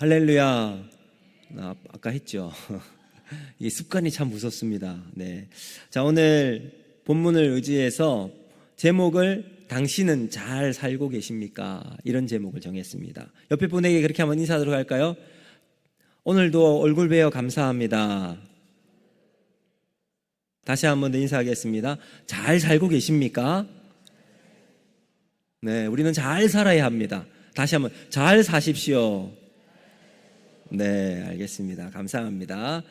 할렐루야. 아까 했죠. 이게 습관이 참 무섭습니다. 네. 자, 오늘 본문을 의지해서 제목을 당신은 잘 살고 계십니까? 이런 제목을 정했습니다. 옆에 분에게 그렇게 한번 인사하도록 할까요? 오늘도 얼굴 뵈어 감사합니다. 다시 한번 더 인사하겠습니다. 잘 살고 계십니까? 네, 우리는 잘 살아야 합니다. 다시 한번 잘 사십시오. 네, 알겠습니다. 감사합니다.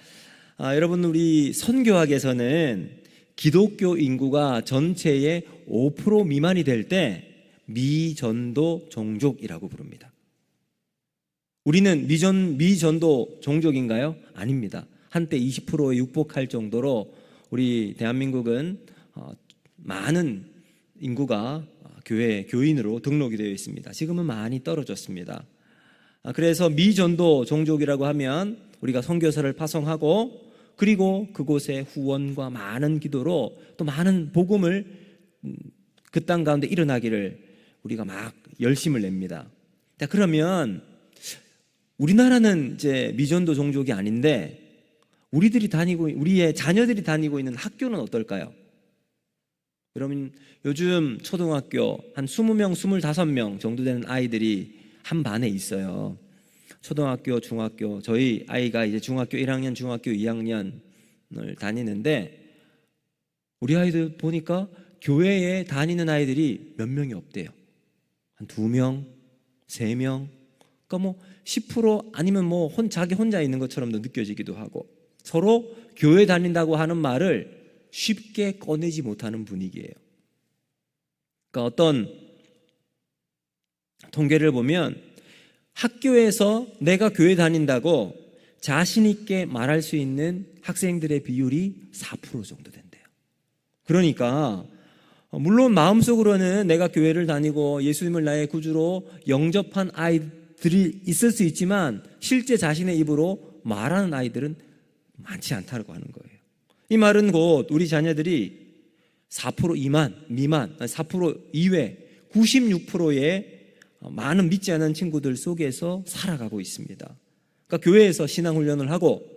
여러분, 우리 선교학에서는 기독교 인구가 전체의 5% 미만이 될 때 미전도 종족이라고 부릅니다. 우리는 미전도 종족인가요? 아닙니다. 한때 20%에 육박할 정도로 우리 대한민국은 많은 인구가 교인으로 등록이 되어 있습니다. 지금은 많이 떨어졌습니다. 그래서 미전도 종족이라고 하면 우리가 선교사를 파송하고 그리고 그곳에 후원과 많은 기도로 또 많은 복음을 그 땅 가운데 일어나기를 우리가 막 열심을 냅니다. 자, 그러면 우리나라는 이제 미전도 종족이 아닌데 우리의 자녀들이 다니고 있는 학교는 어떨까요? 여러분, 요즘 초등학교 한 20명, 25명 정도 되는 아이들이 한 반에 있어요. 초등학교, 중학교, 저희 아이가 이제 중학교 1학년, 중학교 2학년을 다니는데 우리 아이들 보니까 교회에 다니는 아이들이 몇 명이 없대요. 한 2명, 3명, 그러니까 뭐 10% 아니면 뭐 자기 혼자 있는 것처럼도 느껴지기도 하고 서로 교회 다닌다고 하는 말을 쉽게 꺼내지 못하는 분위기예요. 그러니까 어떤 통계를 보면 학교에서 내가 교회 다닌다고 자신 있게 말할 수 있는 학생들의 비율이 4% 정도 된대요. 그러니까 물론 마음속으로는 내가 교회를 다니고 예수님을 나의 구주로 영접한 아이들이 있을 수 있지만 실제 자신의 입으로 말하는 아이들은 많지 않다고 하는 거예요. 이 말은 곧 우리 자녀들이 4% 미만, 4% 이외 96%의 많은 믿지 않은 친구들 속에서 살아가고 있습니다. 그러니까 교회에서 신앙훈련을 하고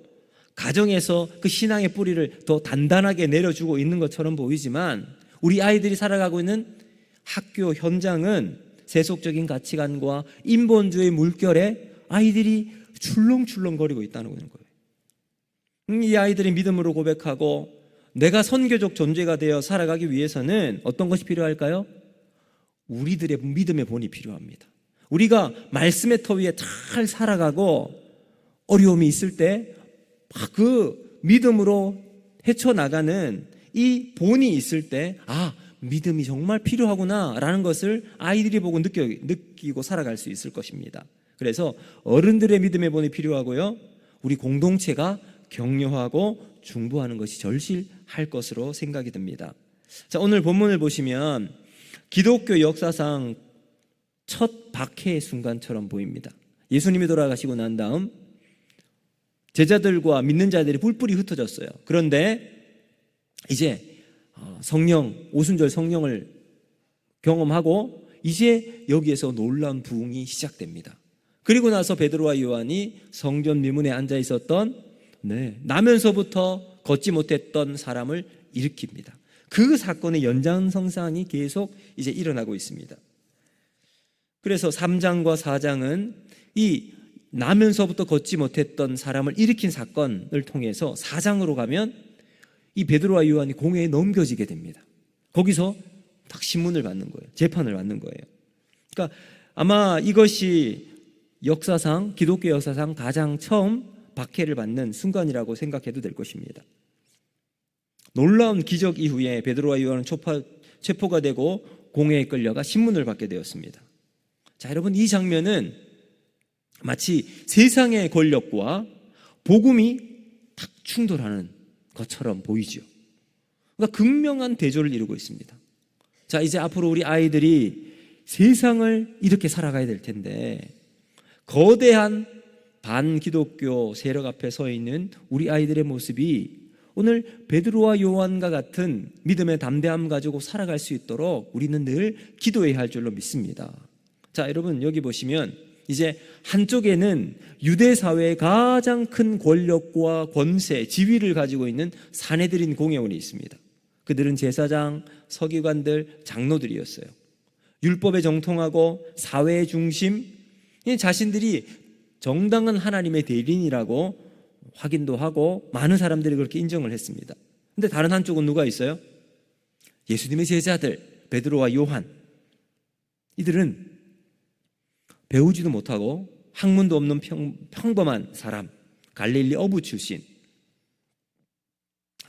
가정에서 그 신앙의 뿌리를 더 단단하게 내려주고 있는 것처럼 보이지만 우리 아이들이 살아가고 있는 학교 현장은 세속적인 가치관과 인본주의 물결에 아이들이 출렁출렁거리고 있다는 거예요. 이 아이들이 믿음으로 고백하고 내가 선교적 존재가 되어 살아가기 위해서는 어떤 것이 필요할까요? 우리들의 믿음의 본이 필요합니다. 우리가 말씀의 터 위에 잘 살아가고 어려움이 있을 때 그 믿음으로 헤쳐나가는 이 본이 있을 때 믿음이 정말 필요하구나 라는 것을 아이들이 보고 느끼고 살아갈 수 있을 것입니다. 그래서 어른들의 믿음의 본이 필요하고요, 우리 공동체가 격려하고 중보하는 것이 절실할 것으로 생각이 듭니다. 자, 오늘 본문을 보시면 기독교 역사상 첫 박해의 순간처럼 보입니다. 예수님이 돌아가시고 난 다음 제자들과 믿는 자들이 뿔뿔이 흩어졌어요. 그런데 이제 오순절 성령을 경험하고 이제 여기에서 놀라운 부흥이 시작됩니다. 그리고 나서 베드로와 요한이 성전 미문에 앉아 있었던 나면서부터 걷지 못했던 사람을 일으킵니다. 그 사건의 연장선상이 계속 이제 일어나고 있습니다. 그래서 3장과 4장은 이 나면서부터 걷지 못했던 사람을 일으킨 사건을 통해서 4장으로 가면 이 베드로와 요한이 공회에 넘겨지게 됩니다. 거기서 딱 신문을 받는 거예요. 재판을 받는 거예요. 그러니까 아마 이것이 기독교 역사상 가장 처음 박해를 받는 순간이라고 생각해도 될 것입니다. 놀라운 기적 이후에 베드로와 요한은 체포가 되고 공회에 끌려가 신문을 받게 되었습니다. 자, 여러분, 이 장면은 마치 세상의 권력과 복음이 딱 충돌하는 것처럼 보이죠. 그러니까 극명한 대조를 이루고 있습니다. 자, 이제 앞으로 우리 아이들이 세상을 이렇게 살아가야 될 텐데 거대한 반기독교 세력 앞에 서 있는 우리 아이들의 모습이 오늘 베드로와 요한과 같은 믿음의 담대함 가지고 살아갈 수 있도록 우리는 늘 기도해야 할 줄로 믿습니다. 자, 여러분, 여기 보시면 이제 한쪽에는 유대 사회의 가장 큰 권력과 권세, 지위를 가지고 있는 사내들인 공회원이 있습니다. 그들은 제사장, 서기관들, 장로들이었어요. 율법에 정통하고 사회의 중심, 자신들이 정당한 하나님의 대리인이라고 확인도 하고 많은 사람들이 그렇게 인정을 했습니다. 근데 다른 한쪽은 누가 있어요? 예수님의 제자들, 베드로와 요한. 이들은 배우지도 못하고 학문도 없는 평범한 사람, 갈릴리 어부 출신.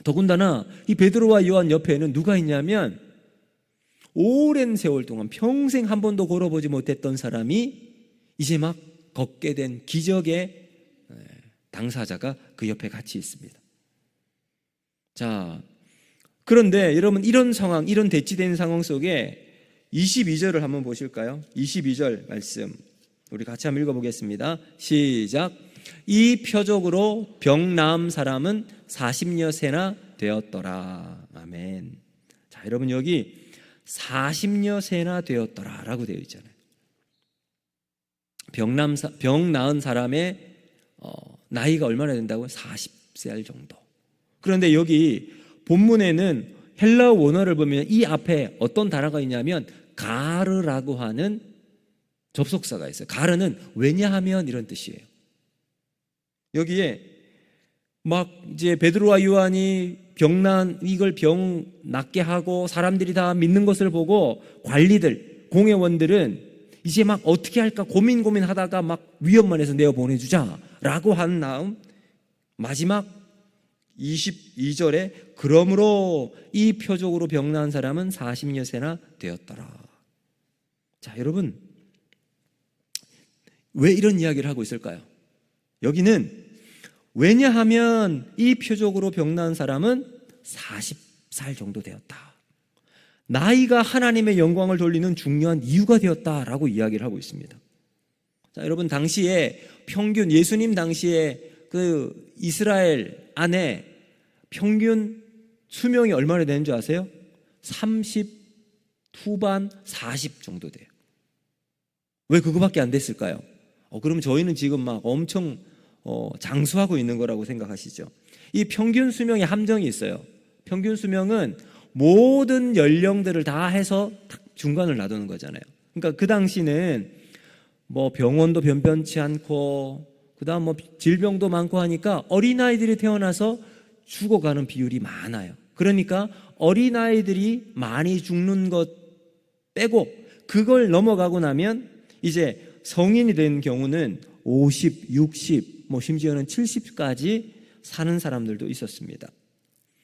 더군다나 이 베드로와 요한 옆에는 누가 있냐면 오랜 세월 동안 평생 한 번도 걸어보지 못했던 사람이 이제 막 걷게 된 기적의 당사자가 그 옆에 같이 있습니다. 자, 그런데 여러분 이런 상황, 이런 대치된 상황 속에 22절을 한번 보실까요? 22절 말씀 우리 같이 한번 읽어보겠습니다. 시작. 이 표적으로 병 나은 사람은 40여 세나 되었더라. 아멘. 자, 여러분 여기 40여 세나 되었더라 라고 되어 있잖아요. 병 나은 사람의 나이가 얼마나 된다고요? 40살 정도. 그런데 여기 본문에는 헬라어 원어를 보면 이 앞에 어떤 단어가 있냐면 가르라고 하는 접속사가 있어요. 가르는 왜냐하면 이런 뜻이에요. 여기에 막 이제 베드로와 요한이 이걸 병 낫게 하고 사람들이 다 믿는 것을 보고 관리들, 공회원들은 이제 막 어떻게 할까 고민하다가 막 위험만 해서 내어 보내주자 라고 한 다음 마지막 22절에 그러므로 이 표적으로 병 나은 사람은 40여 세나 되었더라. 자, 여러분 왜 이런 이야기를 하고 있을까요? 여기는 왜냐하면 이 표적으로 병 나은 사람은 40살 정도 되었다. 나이가 하나님의 영광을 돌리는 중요한 이유가 되었다라고 이야기를 하고 있습니다. 자, 여러분 당시에 평균 예수님 당시에 그 이스라엘 안에 평균 수명이 얼마나 되는 줄 아세요? 30 후반 40 정도 돼요. 왜 그거밖에 안 됐을까요? 그럼 저희는 지금 막 엄청 장수하고 있는 거라고 생각하시죠? 이 평균 수명의 함정이 있어요. 평균 수명은 모든 연령들을 다 해서 중간을 놔두는 거잖아요. 그러니까 그 당시는 뭐 병원도 변변치 않고 그다음 뭐 질병도 많고 하니까 어린아이들이 태어나서 죽어가는 비율이 많아요. 그러니까 어린아이들이 많이 죽는 것 빼고 그걸 넘어가고 나면 이제 성인이 된 경우는 50, 60, 뭐 심지어는 70까지 사는 사람들도 있었습니다.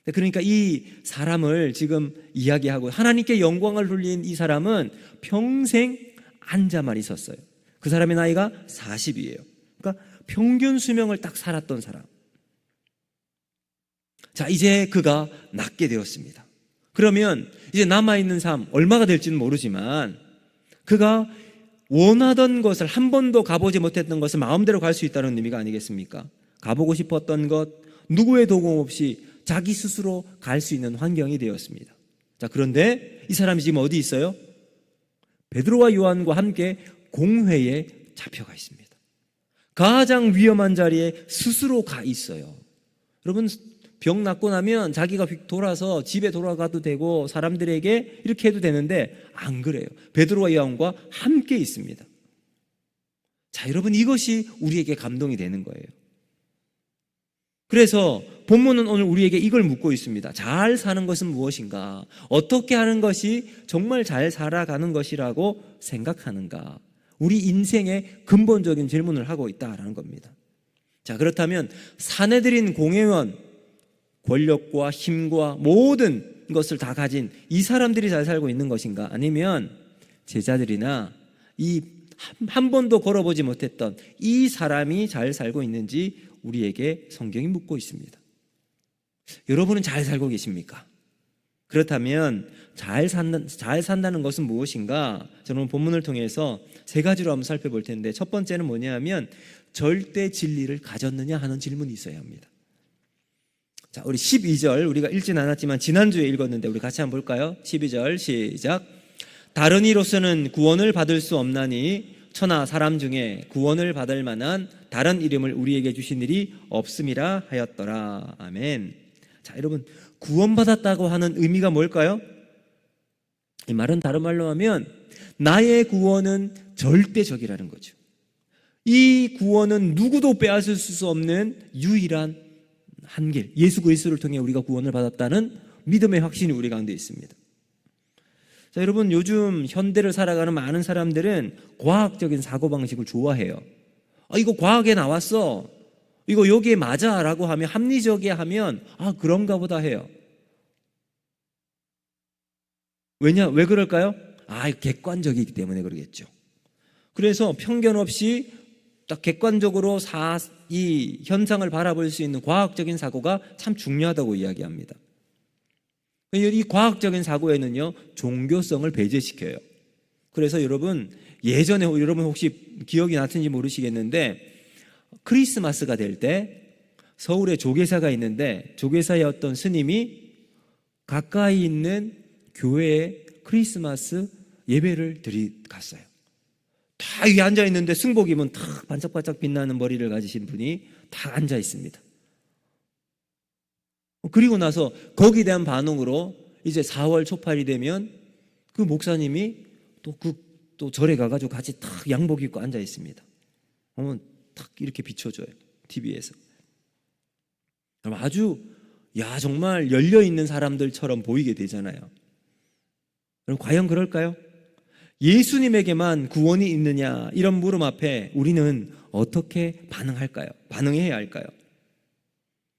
그러니까 이 사람을 지금 이야기하고 하나님께 영광을 돌린 이 사람은 평생 앉아만 있었어요. 그 사람의 나이가 40이에요. 그러니까 평균 수명을 딱 살았던 사람. 자, 이제 그가 낫게 되었습니다. 그러면 이제 남아있는 삶 얼마가 될지는 모르지만 그가 원하던 것을 한 번도 가보지 못했던 것을 마음대로 갈 수 있다는 의미가 아니겠습니까? 가보고 싶었던 것 누구의 도움 없이 자기 스스로 갈 수 있는 환경이 되었습니다. 자, 그런데 이 사람이 지금 어디 있어요? 베드로와 요한과 함께 공회에 잡혀가 있습니다. 가장 위험한 자리에 스스로 가 있어요. 여러분 병 낫고 나면 자기가 돌아서 집에 돌아가도 되고 사람들에게 이렇게 해도 되는데 안 그래요. 베드로와 요한과 함께 있습니다. 자, 여러분 이것이 우리에게 감동이 되는 거예요. 그래서 본문은 오늘 우리에게 이걸 묻고 있습니다. 잘 사는 것은 무엇인가? 어떻게 하는 것이 정말 잘 살아가는 것이라고 생각하는가? 우리 인생의 근본적인 질문을 하고 있다라는 겁니다. 자, 그렇다면 사내들인 공회원, 권력과 힘과 모든 것을 다 가진 이 사람들이 잘 살고 있는 것인가? 아니면 제자들이나 이 한 번도 걸어보지 못했던 이 사람이 잘 살고 있는지 우리에게 성경이 묻고 있습니다. 여러분은 잘 살고 계십니까? 그렇다면 잘 산다는 것은 무엇인가? 저는 본문을 통해서 세 가지로 한번 살펴볼 텐데 첫 번째는 뭐냐면 절대 진리를 가졌느냐 하는 질문이 있어야 합니다. 자, 우리 12절 우리가 읽진 않았지만 지난주에 읽었는데 우리 같이 한번 볼까요? 12절 시작. 다른 이로서는 구원을 받을 수 없나니 천하 사람 중에 구원을 받을 만한 다른 이름을 우리에게 주신 일이 없음이라 하였더라. 아멘. 자, 여러분, 구원받았다고 하는 의미가 뭘까요? 이 말은 다른 말로 하면 나의 구원은 절대적이라는 거죠. 이 구원은 누구도 빼앗을 수 없는 유일한 한 길, 예수 그리스도를 통해 우리가 구원을 받았다는 믿음의 확신이 우리 가운데 있습니다. 자, 여러분, 요즘 현대를 살아가는 많은 사람들은 과학적인 사고방식을 좋아해요. 이거 과학에 나왔어, 이거 여기에 맞아 라고 하면, 합리적이야 하면 그런가 보다 해요. 왜 그럴까요? 객관적이기 때문에 그러겠죠. 그래서 편견 없이 딱 객관적으로 이 현상을 바라볼 수 있는 과학적인 사고가 참 중요하다고 이야기합니다. 이 과학적인 사고에는요, 종교성을 배제시켜요. 그래서 여러분, 예전에 여러분 혹시 기억이 나는지 모르시겠는데, 크리스마스가 될 때 서울에 조계사가 있는데, 조계사의 어떤 스님이 가까이 있는 교회에 크리스마스 예배를 갔어요. 다 위에 앉아 있는데 승복 입은 탁 반짝반짝 빛나는 머리를 가지신 분이 다 앉아 있습니다. 그리고 나서 거기에 대한 반응으로 이제 4월 초팔이 되면 그 목사님이 또 절에 가가지고 같이 탁 양복 입고 앉아 있습니다. 그러면 탁 이렇게 비춰줘요, TV에서. 아주 정말 열려 있는 사람들처럼 보이게 되잖아요. 그럼 과연 그럴까요? 예수님에게만 구원이 있느냐, 이런 물음 앞에 우리는 어떻게 반응해야 할까요?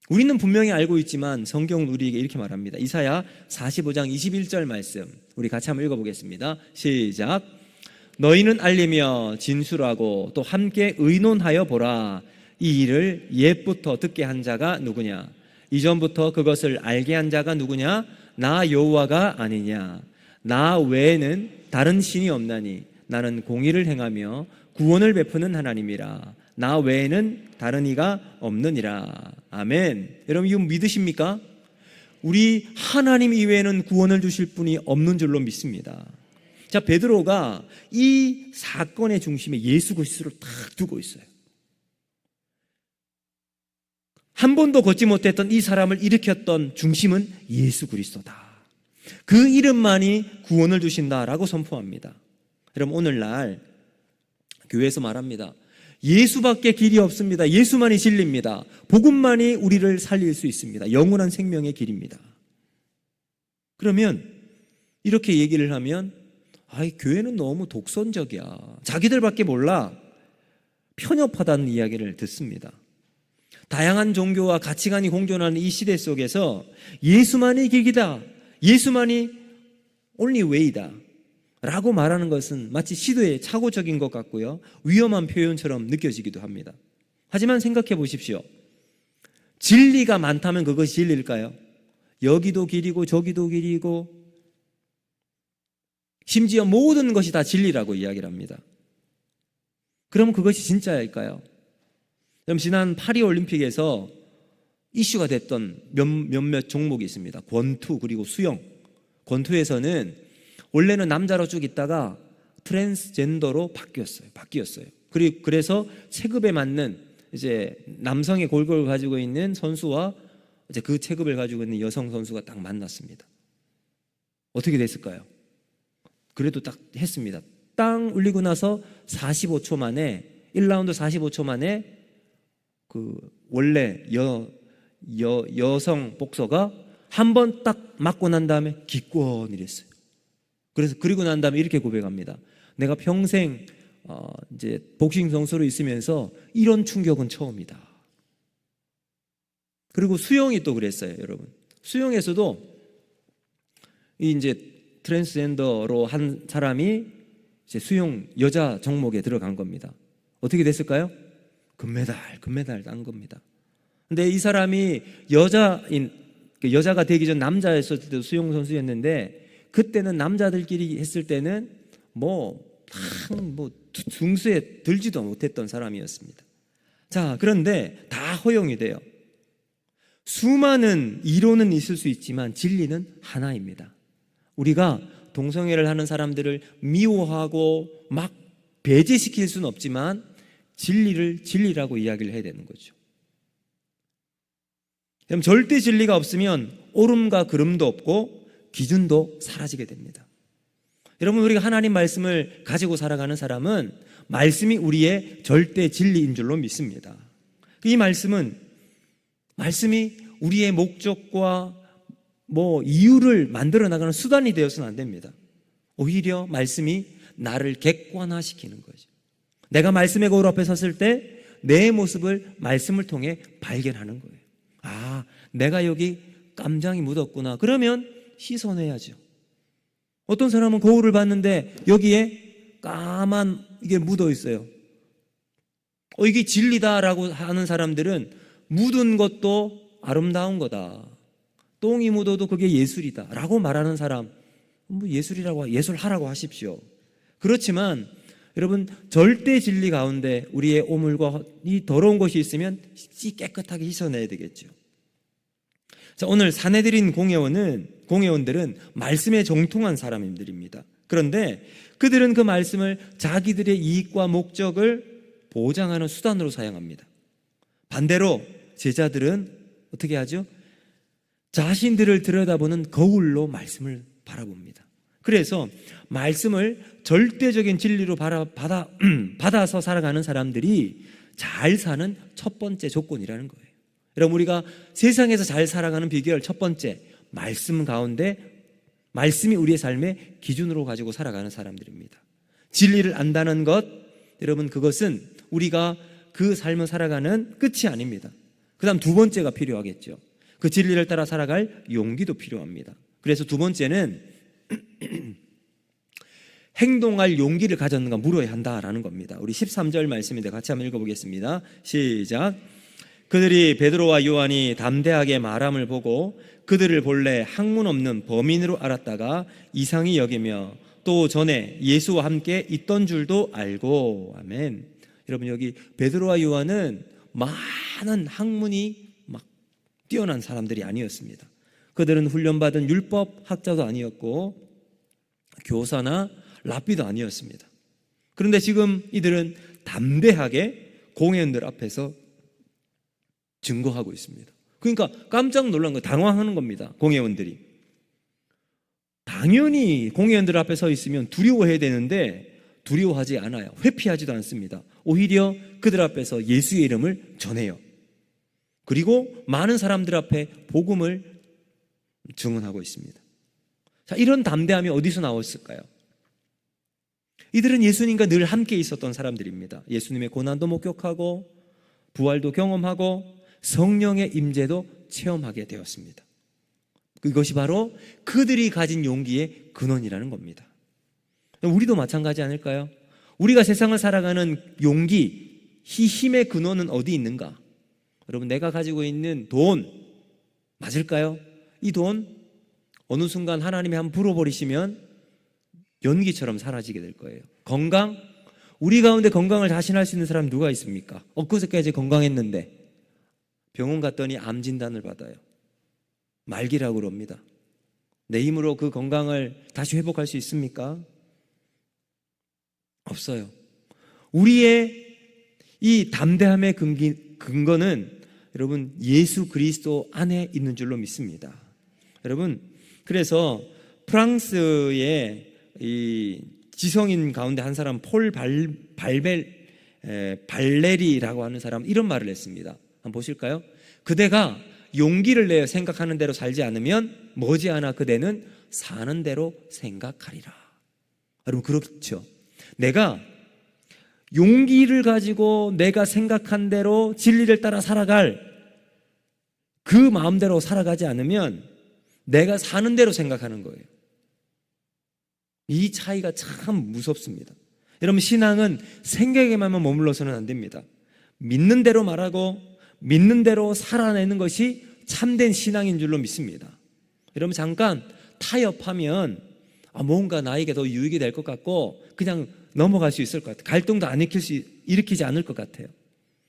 우리는 분명히 알고 있지만 성경은 우리에게 이렇게 말합니다. 이사야 45장 21절 말씀, 우리 같이 한번 읽어보겠습니다. 시작. 너희는 알리며 진술하고 또 함께 의논하여 보라. 이 일을 옛부터 듣게 한 자가 누구냐? 이전부터 그것을 알게 한 자가 누구냐? 나 여호와가 아니냐? 나 외에는 다른 신이 없나니 나는 공의를 행하며 구원을 베푸는 하나님이라. 나 외에는 다른 이가 없느니라. 아멘. 여러분, 이거 믿으십니까? 우리 하나님 이외에는 구원을 주실 분이 없는 줄로 믿습니다. 자, 베드로가 이 사건의 중심에 예수 그리스도를 딱 두고 있어요. 한 번도 걷지 못했던 이 사람을 일으켰던 중심은 예수 그리스도다. 그 이름만이 구원을 주신다라고 선포합니다. 여러분, 오늘날 교회에서 말합니다. 예수밖에 길이 없습니다. 예수만이 진리입니다. 복음만이 우리를 살릴 수 있습니다. 영원한 생명의 길입니다. 그러면 이렇게 얘기를 하면 교회는 너무 독선적이야, 자기들밖에 몰라, 편협하다는 이야기를 듣습니다. 다양한 종교와 가치관이 공존하는 이 시대 속에서 예수만이 길이다, 예수만이 only way다 라고 말하는 것은 마치 시도에 착오적인 것 같고요, 위험한 표현처럼 느껴지기도 합니다. 하지만 생각해 보십시오. 진리가 많다면 그것이 진리일까요? 여기도 길이고 저기도 길이고 심지어 모든 것이 다 진리라고 이야기를 합니다. 그럼 그것이 진짜일까요? 그럼 지난 파리올림픽에서 이슈가 됐던 몇몇 종목이 있습니다. 권투 그리고 수영. 권투에서는 원래는 남자로 쭉 있다가 트랜스젠더로 바뀌었어요. 그래서 체급에 맞는 이제 남성의 골격을 가지고 있는 선수와 이제 그 체급을 가지고 있는 여성 선수가 딱 만났습니다. 어떻게 됐을까요? 그래도 딱 했습니다. 땅 울리고 나서 45초 만에 1라운드 45초 만에 그 원래 여성 복서가 한 번 딱 맞고 난 다음에 기권이랬어요. 그리고 난 다음에 이렇게 고백합니다. 내가 평생 이제 복싱 선수로 있으면서 이런 충격은 처음이다. 그리고 수영이 또 그랬어요, 여러분. 수영에서도 이제 트랜스젠더로 한 사람이 이제 수영 여자 종목에 들어간 겁니다. 어떻게 됐을까요? 금메달 딴 겁니다. 근데 이 사람이 여자가 되기 전 남자였을 때도 수영 선수였는데, 그때는 남자들끼리 했을 때는 등수에 들지도 못했던 사람이었습니다. 자, 그런데 다 허용이 돼요. 수많은 이론은 있을 수 있지만 진리는 하나입니다. 우리가 동성애를 하는 사람들을 미워하고 막 배제시킬 수는 없지만 진리를 진리라고 이야기를 해야 되는 거죠. 그럼 절대 진리가 없으면 옳음과 그름도 없고 기준도 사라지게 됩니다. 여러분, 우리가 하나님 말씀을 가지고 살아가는 사람은 말씀이 우리의 절대 진리인 줄로 믿습니다. 이 말씀이 우리의 목적과 이유를 만들어 나가는 수단이 되어서는 안 됩니다. 오히려 말씀이 나를 객관화시키는 거죠. 내가 말씀의 거울 앞에 섰을 때 내 모습을 말씀을 통해 발견하는 거예요. 아, 내가 여기 깜장이 묻었구나. 그러면 씻어내야죠. 어떤 사람은 거울을 봤는데 여기에 까만 이게 묻어 있어요. 이게 진리다라고 하는 사람들은 묻은 것도 아름다운 거다. 똥이 묻어도 그게 예술이다 라고 말하는 사람, 예술하라고 하십시오. 그렇지만 여러분, 절대 진리 가운데 우리의 오물과 이 더러운 것이 있으면 깨끗하게 씻어내야 되겠죠. 자, 오늘 사내들인 공회원들은 말씀에 정통한 사람들입니다. 그런데 그들은 그 말씀을 자기들의 이익과 목적을 보장하는 수단으로 사용합니다. 반대로 제자들은 어떻게 하죠? 자신들을 들여다보는 거울로 말씀을 바라봅니다. 그래서 말씀을 절대적인 진리로 받아서 살아가는 사람들이 잘 사는 첫 번째 조건이라는 거예요. 여러분, 우리가 세상에서 잘 살아가는 비결 첫 번째, 말씀 가운데 말씀이 우리의 삶의 기준으로 가지고 살아가는 사람들입니다. 진리를 안다는 것, 여러분, 그것은 우리가 그 삶을 살아가는 끝이 아닙니다. 그 다음 두 번째가 필요하겠죠. 그 진리를 따라 살아갈 용기도 필요합니다. 그래서 두 번째는 행동할 용기를 가졌는가 물어야 한다라는 겁니다. 우리 13절 말씀인데 같이 한번 읽어보겠습니다. 시작. 그들이 베드로와 요한이 담대하게 말함을 보고 그들을 본래 학문 없는 범인으로 알았다가 이상히 여기며 또 전에 예수와 함께 있던 줄도 알고. 아멘. 여러분, 여기 베드로와 요한은 많은 학문이 막 뛰어난 사람들이 아니었습니다. 그들은 훈련받은 율법 학자도 아니었고 교사나 랍비도 아니었습니다. 그런데 지금 이들은 담대하게 공회원들 앞에서 증거하고 있습니다. 그러니까 깜짝 놀란 거예요. 당황하는 겁니다. 공회원들이. 당연히 공회원들 앞에 서 있으면 두려워해야 되는데 두려워하지 않아요. 회피하지도 않습니다. 오히려 그들 앞에서 예수의 이름을 전해요. 그리고 많은 사람들 앞에 복음을 증언하고 있습니다. 자, 이런 담대함이 어디서 나왔을까요? 이들은 예수님과 늘 함께 있었던 사람들입니다. 예수님의 고난도 목격하고 부활도 경험하고 성령의 임재도 체험하게 되었습니다. 이것이 바로 그들이 가진 용기의 근원이라는 겁니다. 우리도 마찬가지 아닐까요? 우리가 세상을 살아가는 용기, 힘의 근원은 어디 있는가? 여러분, 내가 가지고 있는 돈 맞을까요? 이 돈 어느 순간 하나님이 한번 불어버리시면 연기처럼 사라지게 될 거예요. 건강, 우리 가운데 건강을 자신할 수 있는 사람 누가 있습니까? 엊그저께까지 건강했는데 병원 갔더니 암 진단을 받아요. 말기라고 그럽니다. 내 힘으로 그 건강을 다시 회복할 수 있습니까? 없어요. 우리의 이 담대함의 근거는 여러분 예수 그리스도 안에 있는 줄로 믿습니다. 여러분, 그래서 프랑스의 이 지성인 가운데 한 사람 폴 발레리라고 하는 사람 이런 말을 했습니다. 한번 보실까요? 그대가 용기를 내어 생각하는 대로 살지 않으면 머지않아 그대는 사는 대로 생각하리라. 여러분, 그렇죠. 내가 용기를 가지고 내가 생각한 대로 진리를 따라 살아갈 그 마음대로 살아가지 않으면 내가 사는 대로 생각하는 거예요. 이 차이가 참 무섭습니다. 여러분, 신앙은 생각에만 머물러서는 안 됩니다. 믿는 대로 말하고 믿는 대로 살아내는 것이 참된 신앙인 줄로 믿습니다. 여러분, 잠깐 타협하면 뭔가 나에게 더 유익이 될 것 같고 그냥 넘어갈 수 있을 것 같아요. 갈등도 안 일으키지 않을 것 같아요.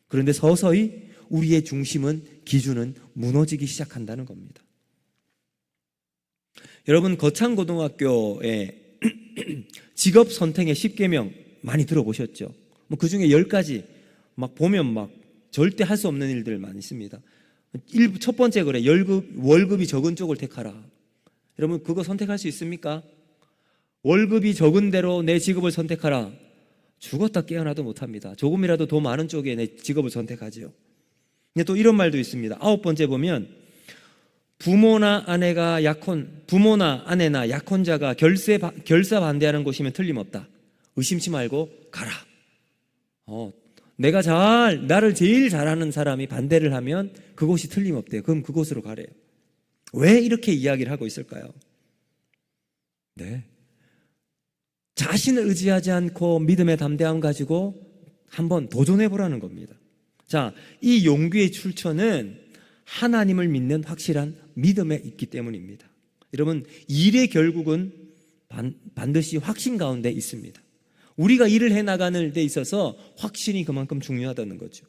그런데 서서히 우리의 중심은, 기준은 무너지기 시작한다는 겁니다. 여러분, 거창고등학교에 직업 선택의 10계명 많이 들어보셨죠? 뭐 그 중에 10가지 막 보면 막 절대 할 수 없는 일들 많이 있습니다. 첫 번째 그래. 월급이 적은 쪽을 택하라. 여러분 그거 선택할 수 있습니까? 월급이 적은 대로 내 직업을 선택하라. 죽었다 깨어나도 못합니다. 조금이라도 더 많은 쪽에 내 직업을 선택하죠. 근데 또 이런 말도 있습니다. 9번째 보면 부모나 아내나 약혼자가 결사 반대하는 곳이면 틀림없다. 의심치 말고 가라. 나를 제일 잘하는 사람이 반대를 하면 그곳이 틀림없대요. 그럼 그곳으로 가래요. 왜 이렇게 이야기를 하고 있을까요? 네. 자신을 의지하지 않고 믿음의 담대함 가지고 한번 도전해 보라는 겁니다. 자, 이 용기의 출처는 하나님을 믿는 확실한 믿음에 있기 때문입니다. 여러분, 일의 결국은 반드시 확신 가운데 있습니다. 우리가 일을 해나가는 데 있어서 확신이 그만큼 중요하다는 거죠.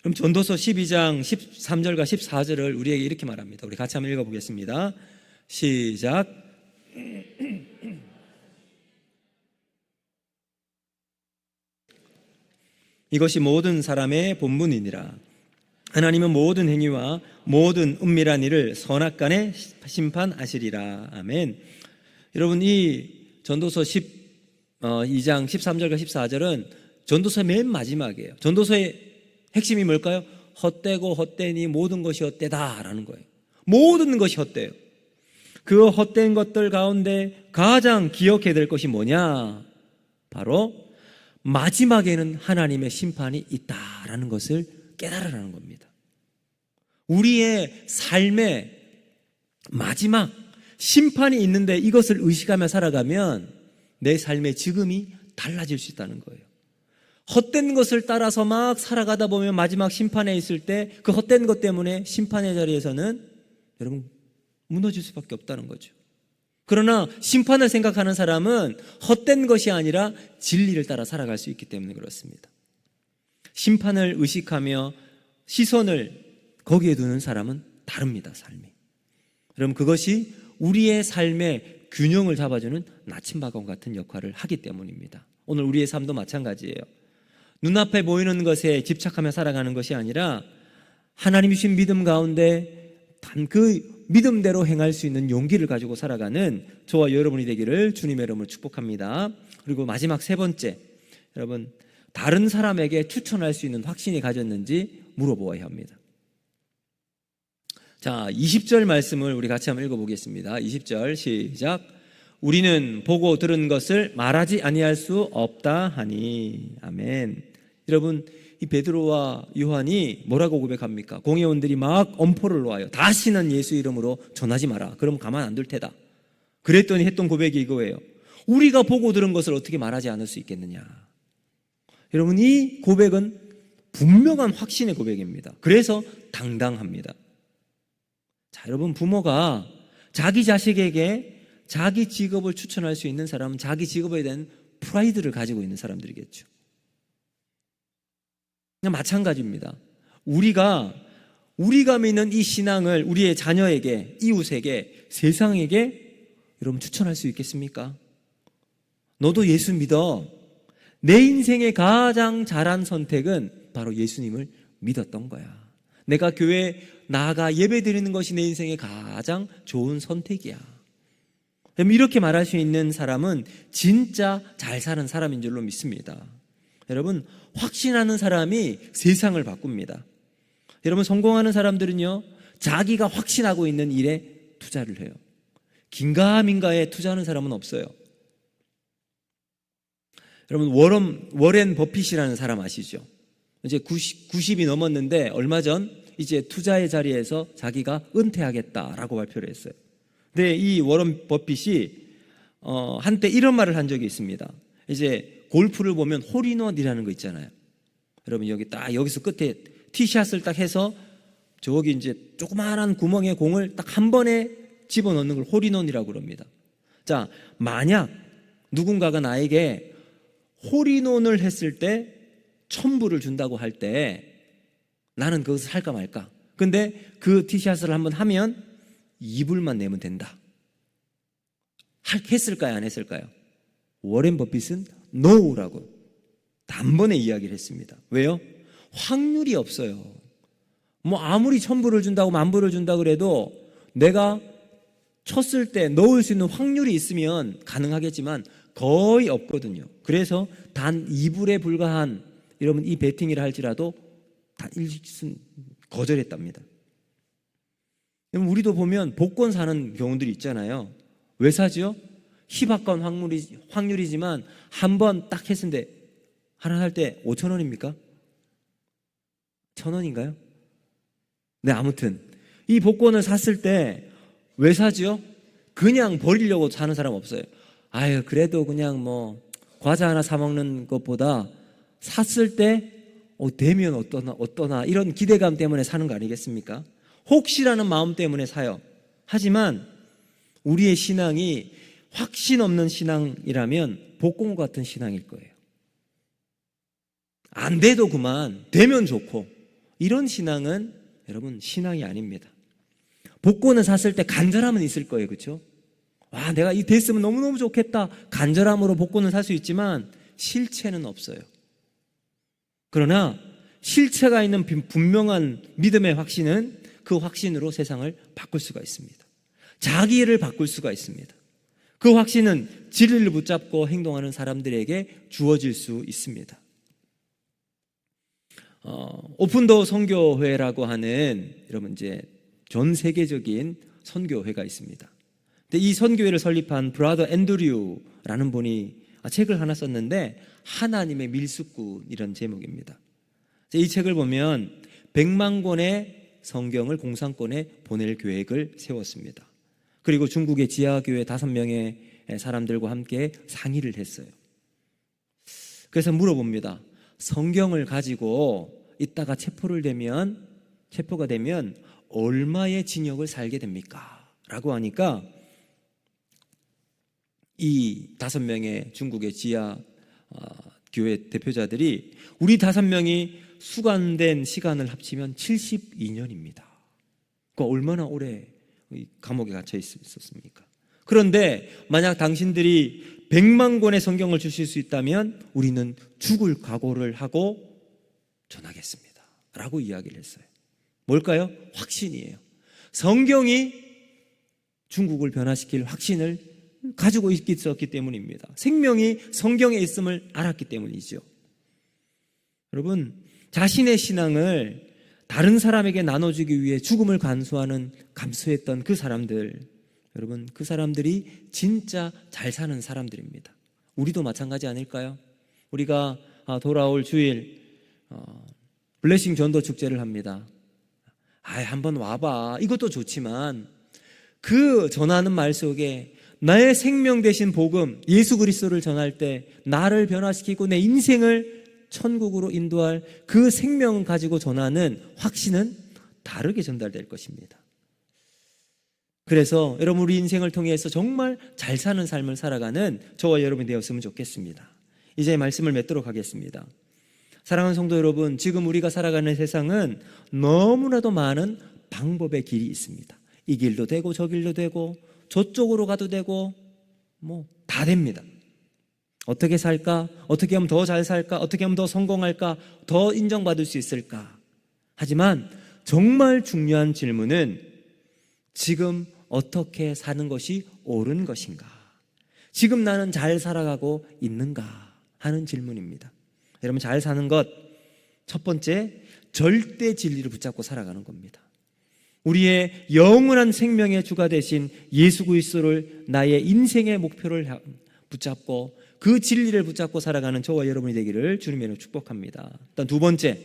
그럼 전도서 12장 13절과 14절을 우리에게 이렇게 말합니다. 우리 같이 한번 읽어보겠습니다. 시작. 이것이 모든 사람의 본분이니라. 하나님은 모든 행위와 모든 은밀한 일을 선악간에 심판하시리라. 아멘. 여러분, 이 전도서 12장 13절과 14절은 전도서의 맨 마지막이에요. 전도서의 핵심이 뭘까요? 헛되고 헛되니 모든 것이 헛되다라는 거예요. 모든 것이 헛돼요. 그 헛된 것들 가운데 가장 기억해야 될 것이 뭐냐? 바로 마지막에는 하나님의 심판이 있다라는 것을 깨달으라는 겁니다. 우리의 삶의 마지막 심판이 있는데 이것을 의식하며 살아가면 내 삶의 지금이 달라질 수 있다는 거예요. 헛된 것을 따라서 막 살아가다 보면 마지막 심판에 있을 때 그 헛된 것 때문에 심판의 자리에서는 여러분 무너질 수밖에 없다는 거죠. 그러나 심판을 생각하는 사람은 헛된 것이 아니라 진리를 따라 살아갈 수 있기 때문에 그렇습니다. 심판을 의식하며 시선을 거기에 두는 사람은 다릅니다, 삶이. 여러분, 그것이 우리의 삶의 균형을 잡아주는 나침반과 같은 역할을 하기 때문입니다. 오늘 우리의 삶도 마찬가지예요. 눈앞에 보이는 것에 집착하며 살아가는 것이 아니라 하나님이 주신 믿음 가운데 그 믿음대로 행할 수 있는 용기를 가지고 살아가는 저와 여러분이 되기를 주님의 이름으로 축복합니다. 그리고 마지막 세 번째, 여러분, 다른 사람에게 추천할 수 있는 확신이 가졌는지 물어보아야 합니다. 자, 20절 말씀을 우리 같이 한번 읽어보겠습니다. 20절 시작. 우리는 보고 들은 것을 말하지 아니할 수 없다 하니. 아멘. 여러분, 이 베드로와 요한이 뭐라고 고백합니까? 공회원들이 막 엄포를 놓아요. 다시는 예수 이름으로 전하지 마라. 그러면 가만 안 둘 테다. 그랬더니 했던 고백이 이거예요. 우리가 보고 들은 것을 어떻게 말하지 않을 수 있겠느냐. 여러분, 이 고백은 분명한 확신의 고백입니다. 그래서 당당합니다. 자, 여러분, 부모가 자기 자식에게 자기 직업을 추천할 수 있는 사람은 자기 직업에 대한 프라이드를 가지고 있는 사람들이겠죠. 마찬가지입니다. 우리가 믿는 이 신앙을 우리의 자녀에게, 이웃에게, 세상에게 여러분 추천할 수 있겠습니까? 너도 예수 믿어. 내 인생의 가장 잘한 선택은 바로 예수님을 믿었던 거야. 내가 교회에 나아가 예배 드리는 것이 내 인생의 가장 좋은 선택이야. 이렇게 말할 수 있는 사람은 진짜 잘 사는 사람인 줄로 믿습니다. 여러분, 확신하는 사람이 세상을 바꿉니다. 여러분, 성공하는 사람들은요, 자기가 확신하고 있는 일에 투자를 해요. 긴가민가에 투자하는 사람은 없어요. 여러분, 워렌 버핏이라는 사람 아시죠? 이제 90이 넘었는데 얼마 전 이제 투자의 자리에서 자기가 은퇴하겠다라고 발표를 했어요. 근데 이 워런 버핏이 한때 이런 말을 한 적이 있습니다. 이제 골프를 보면 홀인원이라는 거 있잖아요. 여러분, 여기서 끝에 티샷을 딱 해서 저기 이제 조그마한 구멍에 공을 딱 한 번에 집어넣는 걸 홀인원이라고 그럽니다. 자, 만약 누군가가 나에게 홀인원을 했을 때 1,000불을 준다고 할 때 나는 그것을 할까 말까? 근데 그 티샷을 한번 하면 2불만 내면 된다. 했을까요? 안 했을까요? 워렌 버핏은 NO라고 단번에 이야기를 했습니다. 왜요? 확률이 없어요. 뭐 아무리 1000불을 준다고 10,000불을 준다 그래도 내가 쳤을 때 넣을 수 있는 확률이 있으면 가능하겠지만 거의 없거든요. 그래서 단 2불에 불과한 여러분 이 베팅이라 할지라도 다 일순 거절했답니다. 우리도 보면 복권 사는 경우들이 있잖아요. 왜 사죠? 희박한 확률이지만 한 번 딱 했을 때 하나 살 때 5,000원입니까? 1,000원인가요? 네, 아무튼 이 복권을 샀을 때 왜 사죠? 그냥 버리려고 사는 사람 없어요. 아유, 그래도 그냥 뭐 과자 하나 사 먹는 것보다 샀을 때 되면 어떠나 이런 기대감 때문에 사는 거 아니겠습니까? 혹시라는 마음 때문에 사요. 하지만 우리의 신앙이 확신 없는 신앙이라면 복권 같은 신앙일 거예요. 안 돼도 그만, 되면 좋고, 이런 신앙은 여러분 신앙이 아닙니다. 복권을 샀을 때 간절함은 있을 거예요. 그렇죠? 와, 내가 이 됐으면 너무너무 좋겠다, 간절함으로 복권을 살 수 있지만 실체는 없어요. 그러나 실체가 있는 분명한 믿음의 확신은 그 확신으로 세상을 바꿀 수가 있습니다. 자기를 바꿀 수가 있습니다. 그 확신은 진리를 붙잡고 행동하는 사람들에게 주어질 수 있습니다. 오픈도어 선교회라고 하는 여러분 이제 전 세계적인 선교회가 있습니다. 근데 이 선교회를 설립한 브라더 앤드류라는 분이 책을 하나 썼는데 하나님의 밀수꾼 이런 제목입니다. 이 책을 보면 100만 권의 성경을 공산권에 보낼 계획을 세웠습니다. 그리고 중국의 지하교회 5명의 사람들과 함께 상의를 했어요. 그래서 물어봅니다. 성경을 가지고 있다가 체포가 되면 얼마의 징역을 살게 됩니까? 라고 하니까 이 5명의 중국의 지하 교회 대표자들이 우리 5명이 수감된 시간을 합치면 72년입니다. 그러니까 얼마나 오래 감옥에 갇혀 있었습니까? 그런데 만약 당신들이 100만 권의 성경을 주실 수 있다면 우리는 죽을 각오를 하고 전하겠습니다 라고 이야기를 했어요. 뭘까요? 확신이에요. 성경이 중국을 변화시킬 확신을 가지고 있었기 때문입니다. 생명이 성경에 있음을 알았기 때문이죠. 여러분, 자신의 신앙을 다른 사람에게 나눠주기 위해 죽음을 감수했던 그 사람들, 여러분, 그 사람들이 진짜 잘 사는 사람들입니다. 우리도 마찬가지 아닐까요? 우리가 돌아올 주일 블레싱 전도 축제를 합니다. 한번 와봐. 이것도 좋지만 그 전하는 말 속에 나의 생명 되신 복음 예수 그리스도를 전할 때 나를 변화시키고 내 인생을 천국으로 인도할 그 생명을 가지고 전하는 확신은 다르게 전달될 것입니다. 그래서 여러분, 우리 인생을 통해서 정말 잘 사는 삶을 살아가는 저와 여러분이 되었으면 좋겠습니다. 이제 말씀을 맺도록 하겠습니다. 사랑하는 성도 여러분, 지금 우리가 살아가는 세상은 너무나도 많은 방법의 길이 있습니다. 이 길도 되고 저 길도 되고 저쪽으로 가도 되고 뭐 다 됩니다. 어떻게 살까? 어떻게 하면 더 잘 살까? 어떻게 하면 더 성공할까? 더 인정받을 수 있을까? 하지만 정말 중요한 질문은 지금 어떻게 사는 것이 옳은 것인가? 지금 나는 잘 살아가고 있는가? 하는 질문입니다. 여러분, 잘 사는 것, 첫 번째, 절대 진리를 붙잡고 살아가는 겁니다. 우리의 영원한 생명의 주가 되신 예수 그리스도를 나의 인생의 목표를 붙잡고 그 진리를 붙잡고 살아가는 저와 여러분이 되기를 주님으로 축복합니다. 일단 두 번째,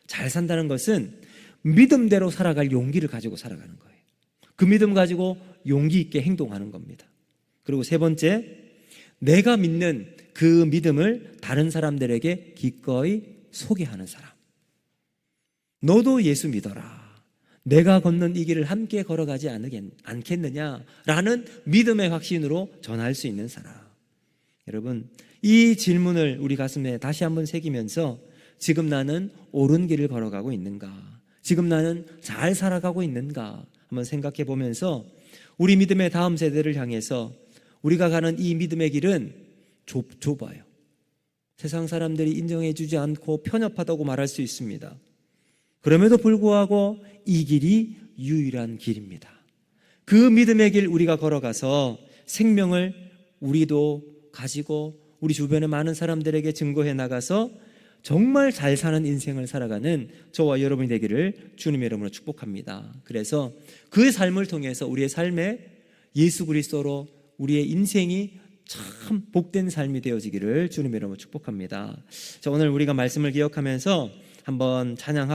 잘 산다는 것은 믿음대로 살아갈 용기를 가지고 살아가는 거예요. 그 믿음 가지고 용기 있게 행동하는 겁니다. 그리고 세 번째, 내가 믿는 그 믿음을 다른 사람들에게 기꺼이 소개하는 사람. 너도 예수 믿어라. 내가 걷는 이 길을 함께 걸어가지 않겠느냐라는 믿음의 확신으로 전할 수 있는 사람. 여러분, 이 질문을 우리 가슴에 다시 한번 새기면서 지금 나는 옳은 길을 걸어가고 있는가? 지금 나는 잘 살아가고 있는가? 한번 생각해 보면서 우리 믿음의 다음 세대를 향해서 우리가 가는 이 믿음의 길은 좁아요. 세상 사람들이 인정해주지 않고 편협하다고 말할 수 있습니다. 그럼에도 불구하고 이 길이 유일한 길입니다. 그 믿음의 길 우리가 걸어가서 생명을 우리도 가지고 우리 주변의 많은 사람들에게 증거해 나가서 정말 잘 사는 인생을 살아가는 저와 여러분이 되기를 주님의 이름으로 축복합니다. 그래서 그 삶을 통해서 우리의 삶에 예수 그리스도로 우리의 인생이 참 복된 삶이 되어지기를 주님의 이름으로 축복합니다. 자, 오늘 우리가 말씀을 기억하면서 한번 찬양하고